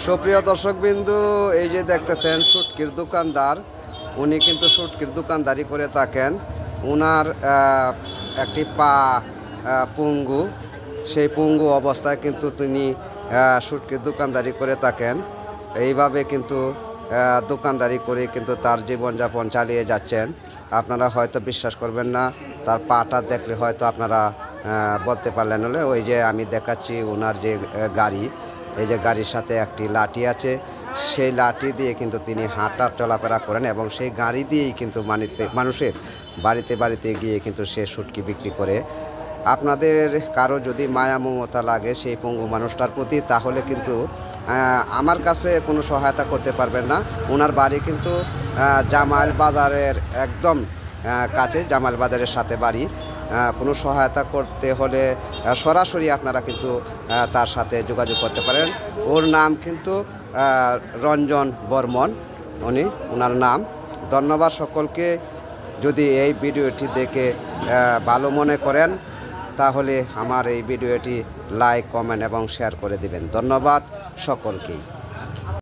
সুপ্রিয় দর্শকবিন্দু, এই যে দেখতেছেন শুটকির দোকানদার, উনি কিন্তু শুটকির দোকানদারি করে থাকেন। উনার একটি পা পঙ্গু, সেই পঙ্গু অবস্থায় কিন্তু তিনি শুটকির দোকানদারি করে থাকেন। এইভাবে কিন্তু দোকানদারি করে কিন্তু তার জীবনযাপন চালিয়ে যাচ্ছেন। আপনারা হয়তো বিশ্বাস করবেন না, তার পাটা দেখলে হয়তো আপনারা বলতে পারলেন হলে ওই যে আমি দেখাচ্ছি ওনার যে গাড়ি, এই যে গাড়ির সাথে একটি লাঠি আছে, সেই লাঠি দিয়ে কিন্তু তিনি হাঁটার চলাফেরা করেন এবং সেই গাড়ি দিয়েই কিন্তু মানুষের বাড়িতে বাড়িতে গিয়ে কিন্তু সে শুটকি বিক্রি করে। আপনাদের কারো যদি মায়া মমতা লাগে সেই পঙ্গু মানুষটার প্রতি, তাহলে কিন্তু আমার কাছে কোনো সহায়তা করতে পারবেন না। ওনার বাড়ি কিন্তু জামাইল বাজারের একদম কাছে, জামাইল বাজারের সাথে বাড়ি। কোনো সহায়তা করতে হলে সরাসরি আপনারা কিন্তু তার সাথে যোগাযোগ করতে পারেন। ওর নাম কিন্তু রঞ্জন বর্মন, ওনার নাম। ধন্যবাদ সকলকে। যদি এই ভিডিওটি দেখে ভালো মনে করেন তাহলে আমার এই ভিডিওটি লাইক, কমেন্ট এবং শেয়ার করে দিবেন। ধন্যবাদ সকলকেই।